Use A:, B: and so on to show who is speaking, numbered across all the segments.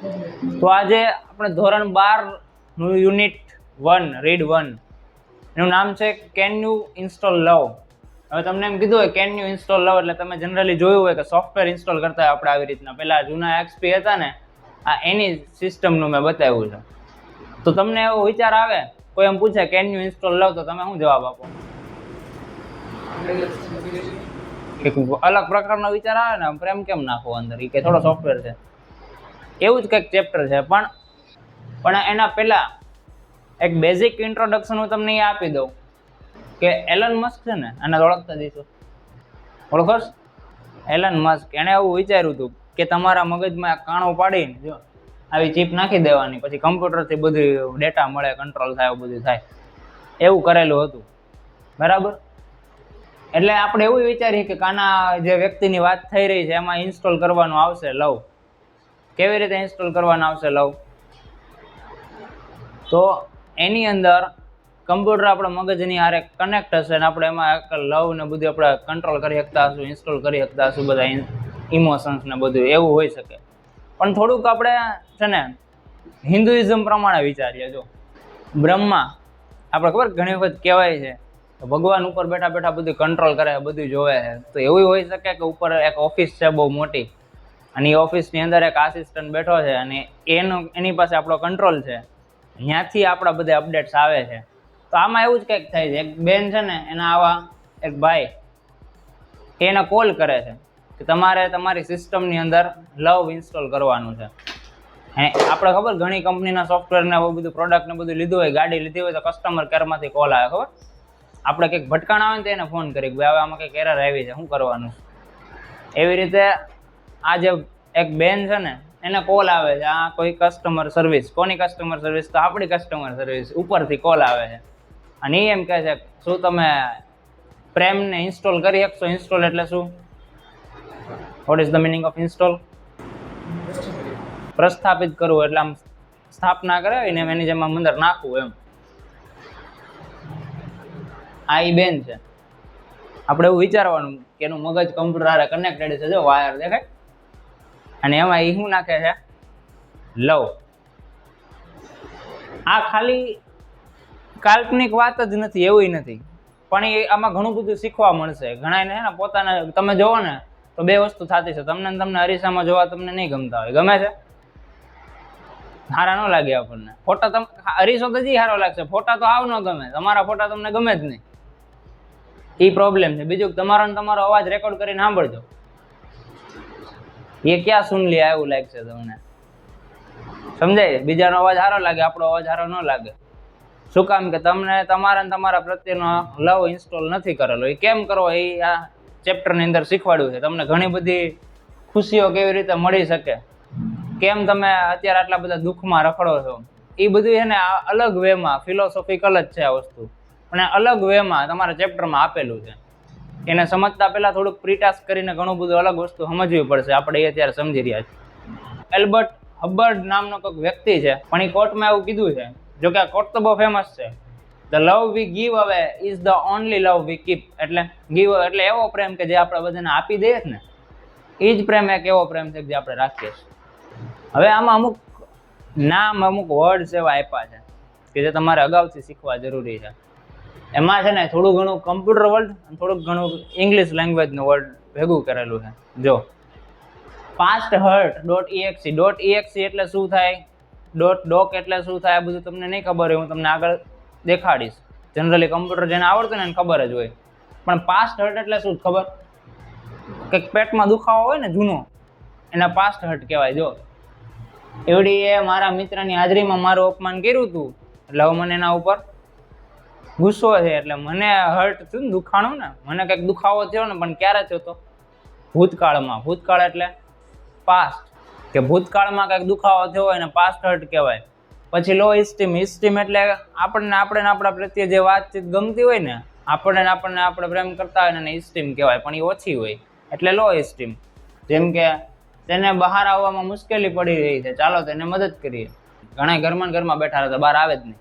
A: તો આજે આપણે ધોરણ 12 નું યુનિટ 1 રીડ 1 એનું નામ છે કેન યુ ઇન્સ્ટોલ લવ. હવે તમને એમ કીધું હોય કેન યુ ઇન્સ્ટોલ લવ એટલે તમે જનરલી જોયું હોય કે સોફ્ટવેર ઇન્સ્ટોલ કરતા હોય આપણે આવી રીતના. પેલા જૂના એક્સપી હતા ને આ એની સિસ્ટમનું મેં બતાવ્યું છે. તો તમને એવો વિચાર આવે, કોઈ એમ પૂછે કેન યુ ઇન્સ્ટોલ લવ, તો તમે શું જવાબ આપો? અલગ પ્રકારનો વિચાર આવે ને, પ્રેમ કેમ નાખવો અંદર, એ કે થોડો સોફ્ટવેર છે, એવું જ કંઈક ચેપ્ટર છે. પણ એના પહેલા એક બેઝિક ઇન્ટ્રોડક્શન હું તમને આપી દઉં કે એલન મસ્ક છે ને, આને ઓળખતા દઈશું, ઓળખોશ? એલન મસ્ક એણે એવું વિચાર્યું હતું કે તમારા મગજમાં કાણું પાડીને જો આવી ચીપ નાખી દેવાની, પછી કમ્પ્યુટરથી બધું ડેટા મળે, કંટ્રોલ થાય, એવું બધું થાય, એવું કરેલું હતું. બરાબર? એટલે આપણે એવું વિચારીએ કે કાના જે વ્યક્તિની વાત થઈ રહી છે એમાં ઇન્સ્ટોલ કરવાનું આવશે લવ. કેવી રીતે ઇન્સ્ટોલ કરવાનું આવશે લવ? તો એની અંદર કમ્પ્યુટર આપણા મગજની હારે કનેક્ટ હશે ને આપણે એમાં લવ ને બધું આપણે કંટ્રોલ કરી શકતા હશું, ઇન્સ્ટોલ કરી શકતા હશું, બધા ઇમોશન્સ ને બધું એવું હોઈ શકે. પણ થોડુંક આપણે છે ને હિન્દુઇઝમ પ્રમાણે વિચારીએ. જો બ્રહ્મા આપણે ખબર ઘણી વખત કહેવાય છે ભગવાન ઉપર બેઠા બેઠા બધું કંટ્રોલ કરે, બધું જોવે છે. તો એવું હોઈ શકે કે ઉપર એક ઓફિસ છે બહુ મોટી, અને એ ઓફિસની અંદર એક આસિસ્ટન્ટ બેઠો છે અને એની પાસે આપણો કંટ્રોલ છે, ત્યાંથી આપણા બધા અપડેટ્સ આવે છે. તો આમાં એવું જ કંઈક થાય છે. એક બેન છે ને એના આવા એક ભાઈ એને કોલ કરે છે કે તમારે તમારી સિસ્ટમની અંદર લવ ઇન્સ્ટોલ કરવાનું છે. આપણે ખબર ઘણી કંપનીના સોફ્ટવેર ને બધું પ્રોડક્ટ ને બધું લીધું હોય, ગાડી લીધી હોય તો કસ્ટમર કેરમાંથી કોલ આવે, ખબર? આપણે કંઈક ભટકાણ આવે ને તો એને ફોન કરી ભાઈ હવે આમાં કંઈક એરર આવી છે, શું કરવાનું? એવી રીતે આ જે એક બેન છે ને એને કોલ આવે છે, આ કોઈ કસ્ટમર સર્વિસ. કોની કસ્ટમર સર્વિસ? તો આપણી કસ્ટમર સર્વિસ ઉપરથી કોલ આવે છે અને એ એમ કહે છે શું તમે પ્રેમને ઇન્સ્ટોલ કરી શકશો? ઇન્સ્ટોલ એટલે શું? What is the meaning of install? પ્રસ્થાપિત કરવું, એટલે આમ સ્થાપના કરે ને એની જેમ અંદર નાખવું એમ. આ ઈ બેન છે. આપણે એવું વિચારવાનું કે એનું મગજ કમ્પ્યુટર હારે કનેક્ટેડ છે, જો વાયર દેખાય, અને એમાં એ શું નાખે છે? લવ. આ ખાલી કાલ્પનિક વાત જ નથી, એવું નથી, પણ એ આમાં ઘણું બધું શીખવા મળશે. ઘણા ને પોતાને તમે જોવો ને તો બે વસ્તુ થતી છે, તમને અરીસામાં જોવા તમને નહીં ગમતા હોય, ગમે છે? સારા ન લાગે આપણને ફોટા. અરીસો તો જી સારો લાગશે, ફોટા તો આવ ન ગમે, તમારા ફોટા તમને ગમે જ નહીં, એ પ્રોબ્લેમ છે. બીજું તમારો અવાજ રેકોર્ડ કરીને સાંભળજો, એ ક્યાં સુન લે એવું લાગશે તમને, સમજાય? બીજાનો અવાજ સારો લાગે, આપણો અવાજ સારો ન લાગે. શું કામ? કે તમને તમારા પ્રત્યેનો લવ ઇન્સ્ટોલ નથી કરેલો. એ કેમ કરવો એ આ ચેપ્ટરની અંદર શીખવાડ્યું છે. તમને ઘણી બધી ખુશીઓ કેવી રીતે મળી શકે, કેમ તમે અત્યારે આટલા બધા દુઃખમાં રખડો છો, એ બધું છે ને અલગ વેમાં ફિલોસોફિકલ જ છે આ વસ્તુ, પણ અલગ વેમાં તમારા ચેપ્ટરમાં આપેલું છે. એને સમજતા પહેલા થોડુંક પ્રીટાસ્ક કરીને ઘણું બધું અલગ વસ્તુ સમજવી પડશે. આપણે એ અત્યારે સમજી રહ્યા છીએ. એલ્બર્ટ હબર્ડ નામનો કોઈક વ્યક્તિ છે, પણ એ કોર્ટમાં એવું કીધું છે, જો કે આ કોર્ટ તો બહુ ફેમસ છે, ધ લવ વી ગીવ અવે is the only love V keep. એટલે ગીવ એટલે એવો પ્રેમ કે જે આપણે બધાને આપી દઈએ ને, એ જ પ્રેમ એક એવો પ્રેમ છે જે આપણે રાખીએ છીએ. હવે આમાં અમુક નામ, અમુક વર્ડ્સ એવા આપ્યા છે કે જે તમારે અગાઉથી શીખવા જરૂરી છે. એમાં છે ને થોડું ઘણું કમ્પ્યુટર વર્ડ અને થોડુંક ઘણું ઇંગ્લિશ લેંગ્વેજનું વર્ડ ભેગું કરેલું છે. જો પાસ્ટ હર્ટ .exe એટલે શું થાય, .doc એટલે શું થાય, આ બધું તમને નહીં ખબર હોય, હું તમને આગળ દેખાડીશ. જનરલી કમ્પ્યુટર જેને આવડતું ને એને ખબર જ હોય, પણ પાસ્ટ હર્ટ એટલે શું ખબર? કંઈક પેટમાં દુખાવો હોય ને જૂનો, એના પાસ્ટ હર્ટ કહેવાય. જો એવડી એ મારા મિત્રની હાજરીમાં મારું અપમાન કર્યું હતું, એટલે હવે મને એના ઉપર ગુસ્સો છે, એટલે મને હર્ટ થયું ને, દુખાણું ને, મને કંઈક દુખાવો થયો ને, પણ ક્યારે થયો તો? ભૂતકાળમાં. ભૂતકાળ એટલે પાસ્ટ, કે ભૂતકાળમાં કંઈક દુખાવો થયો હોય ને પાસ્ટ હર્ટ કહેવાય. પછી લો ઇસ્ટીમ. ઇસ્ટીમ એટલે આપણને આપણા પ્રત્યે જે વાતચીત ગમતી હોય ને, આપણે પ્રેમ કરતા હોય ને, ઇસ્ટીમ કહેવાય, પણ એ ઓછી હોય એટલે લો ઇસ્ટીમ. જેમ કે તેને બહાર આવવામાં મુશ્કેલી પડી રહી છે, ચાલો તેને મદદ કરીએ. ઘણા ઘરમાં બેઠા રહેતા, બહાર આવે જ નહીં.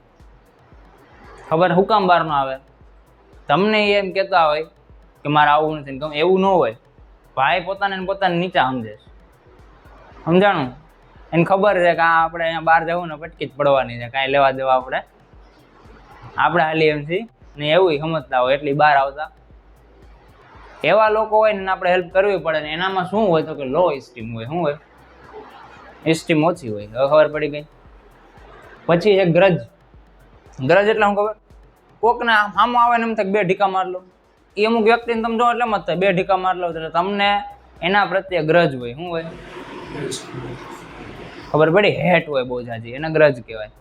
A: ખબર હું કામ બહાર ન આવે? તમને એમ કહેતા હોય કે મારે આવવું નથી, એવું ન હોય. ભાઈ પોતાને નીચા સમજે છે, સમજાણું? એને ખબર છે કે આ આપણે અહીંયા બહાર જવું ને પટકી જ પડવાની છે, કાંઈ લેવા દેવા આપણે હાલી એમ છીએ ને એવું સમજતા હોય એટલી બહાર આવતા એવા લોકો હોય ને આપણે હેલ્પ કરવી પડે ને એનામાં શું હોય તો કે લો ઇસ્ટીમ હોય. શું હોય? ઇસ્ટીમ ઓછી હોય. હવે ખબર પડી ગઈ. પછી છે ગ્રજ. ગ્રજ એટલે શું ખબર? કોકને આમાં આવે ને એમ થાય બે ઢીકા માર લો, એ અમુક વ્યક્તિને તમે જો એટલે એમ જ થાય બે ઢીકા માર લો એટલે તમને એના પ્રત્યે ગ્રજ હોય. શું હોય? ખબર પડી? હેટ હોય બહુ જાજી, એને ગ્રજ કહેવાય.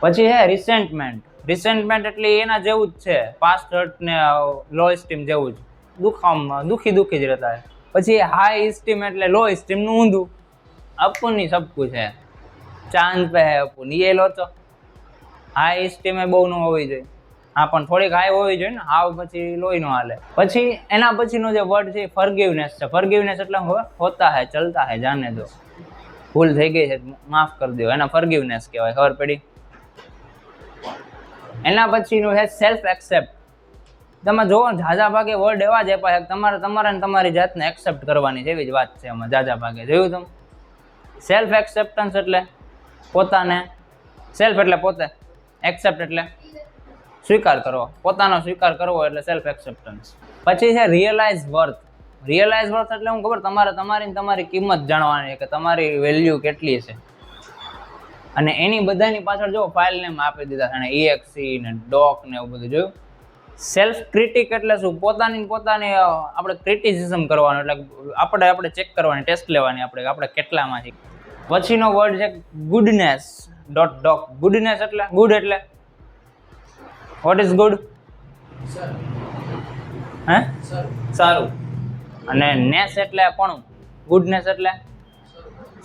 A: પછી છે રિસેન્ટમેન્ટ. રિસેન્ટમેન્ટ એટલે એના જેવું જ છે, પાસ્ટ હર્ટ ને લો ઇસ્ટીમ જેવું જ, દુખી જ રહેતા. પછી હાઈ ઇસ્ટીમ એટલે લો ઇસ્ટીમ નું ઊંધું, અપુની સબ કુછ है, ચાંદ पे है અપુન, ये लो તો હાઈ ઇસ્ટીમ એ બહુ ન હોવી જોઈએ. હા પણ થોડીક હાઈ હોવી જોઈએ ને, હાવ પછી લોહી નો હાલે. પછી એના પછીનો જે વર્ડ છે ફોરગિવનેસ છે. ફોરગિવનેસ એટલે હોતા હે, ચલતા હે, જાને દો, ભૂલ થઈ ગઈ છે માફ કરી દો, એના ફોરગિવનેસ કહેવાય. ખબર પડી? એના પછીનું છે સેલ્ફ એક્સેપ્ટ. તમે જોવો ઝાઝા ભાગે વર્ડ એવા જ આપ્યા છે તમારે તમારી જાતને એક્સેપ્ટ કરવાની છે, એવી જ વાત છે એમાં ઝાઝા ભાગે. જોયું તમે? સેલ્ફ એક્સેપ્ટન્સ એટલે પોતાને, સેલ્ફ એટલે પોતે, એક્સેપ્ટ એટલે સ્વીકાર કરવો, પોતાનો સ્વીકાર કરવો એટલે સેલ્ફ એક્સેપ્ટન્સ. પછી છે રિયલાઇઝ વર્થ. રિયલાઇઝ વર્થ એટલે શું ખબર? તમારી કિંમત જાણવાની કે તમારી વેલ્યુ કેટલી છે. અને એની બધાની પાછળ જો ફાઇલ નેમ આપી દીધા છે, EXE ને ડોક ને એવું બધું જોયું. સેલ્ફ ક્રિટિક એટલે શું? પોતાની આપણે ક્રિટિસિઝમ કરવાનું, એટલે આપણે ચેક કરવાની, ટેસ્ટ લેવાની આપણે કેટલામાંથી. પછીનો વર્ડ છે ગુડનેસ. .doc. ગુડનેસ એટલે ગુડ એટલે વોટ ઇઝ ગુડ? હે? સારું. અને નેસ એટલે પણ, ગુડનેસ એટલે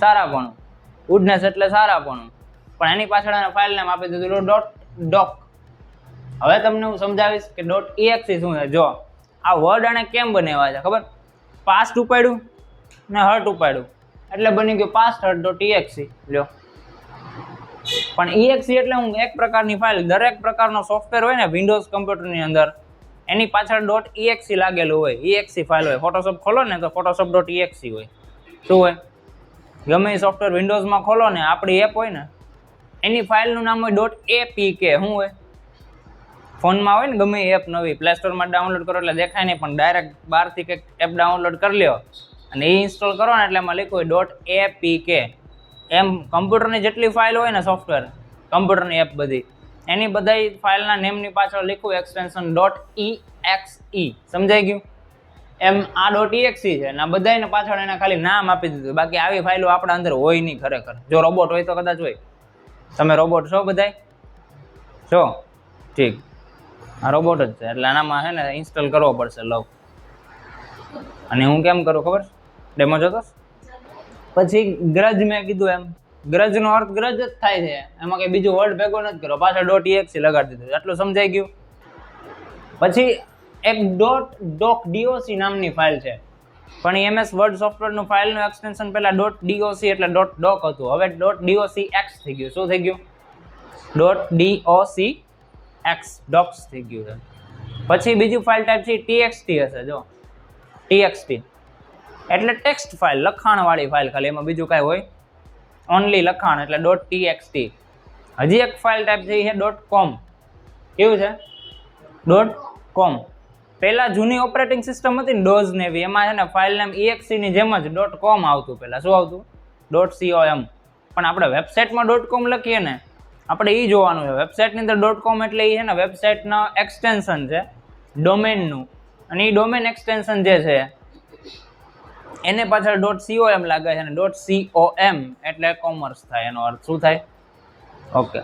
A: સારાપણું, ગુડનેસ એટલે સારાપણું. પણ એની પાછળ ફાઇલ નામ આપી દીધું .doc. હવે તમને હું સમજાવીશ કે .exe શું છે. જો આ વર્ડ આને કેમ બનાવ્યા છે ખબર? પાસ્ટ ઉપાડ્યું ને હર્ટ ઉપાડ્યું એટલે બની ગયું પાસ્ટ હર્ટ .exe. લ્યો, પણ exe એટલે હું એક પ્રકારની ફાઇલ, દરેક પ્રકારનો સોફ્ટવેર હોય ને વિન્ડોઝ કમ્પ્યુટરની અંદર એની પાછળ .exe લાગેલું હોય, exe ફાઇલ હોય. ફોટોશોપ ખોલો ને તો photoshop.exe હોય. શું હોય? ગમે એ સોફ્ટવેર વિન્ડોઝમાં ખોલો ને, આપણી એપ હોય ને એની ફાઇલનું નામ હોય .apk. શું હોય? ફોનમાં હોય ને ગમે એપ નવી પ્લે સ્ટોરમાં ડાઉનલોડ કરો એટલે દેખાય નહીં, પણ ડાયરેક્ટ બહારથી કંઈક એપ ડાઉનલોડ કરી લ્યો અને એ ઇન્સ્ટોલ કરો ને એટલે એમાં લખ્યું હોય .apk. એમ કમ્પ્યુટરની જેટલી ફાઇલ હોય ને સોફ્ટવેર, કમ્પ્યુટરની એપ બધી, એની બધા ફાઇલના નેમની પાછળ લખ્યું એક્સટેન્શન .exe. સમજાઈ ગયું? એમ આ .exe છે ને આ બધાને પાછળ એના ખાલી નામ આપી દીધું. બાકી આવી ફાઇલો આપણા અંદર હોય નહીં ખરેખર. જો રોબોટ હોય તો કદાચ હોય. તમે રોબોટ છો બધાય? છો? ઠીક, આ રોબોટ જ છે એટલે આનામાં છે ને ઇન્સ્ટોલ કરવો પડશે લવ. અને હું કેમ કરું ખબર? ડેમો જોતો? પછી ગ્રજ મેં કીધું એમ, ગ્રજનો અર્થ ગ્રજ જ થાય છે, એમાં કંઈ બીજું વર્ડ ભેગો નથી કરો, પાછળ .exe લગાડી દીધું. એટલું સમજાઈ ગયું? પછી એક .doc નામની ફાઇલ છે, પણ MS વર્ડ સોફ્ટવેરનું ફાઇલનું એક્સટેન્શન પહેલા .doc એટલે .doc હતું, હવે .docx થઈ ગયું. શું થઈ ગયું? .docx, docs થઈ ગયું છે. પછી બીજું ફાઇલ ટાઈપ છે TXT હશે. જો TXT એટલે ટેક્સ્ટ ફાઇલ, લખાણવાળી ફાઇલ, ખાલી એમાં બીજું કાંઈ હોય ઓનલી લખાણ એટલે .txt. હજી એક ફાઇલ ટાઈપ છે એ છે .com. કેવું છે? .com. પહેલાં જૂની ઓપરેટિંગ સિસ્ટમ હતી ને ડોઝ ને એવી, એમાં છે ને ફાઇલ નેમ EXE ની જેમ જ .com આવતું. પહેલાં શું આવતું? .com. પણ આપણે વેબસાઇટમાં .com લખીએ ને, આપણે એ જોવાનું છે. વેબસાઇટની અંદર .com એટલે એ છે ને વેબસાઇટના એક્સટેન્શન છે ડોમેનનું, અને એ ડોમેન એક્સટેન્શન જે છે એને પાછળ .com લાગે છે, અને .com એટલે કોમર્સ થાય. એનો અર્થ શું થાય? ઓકે.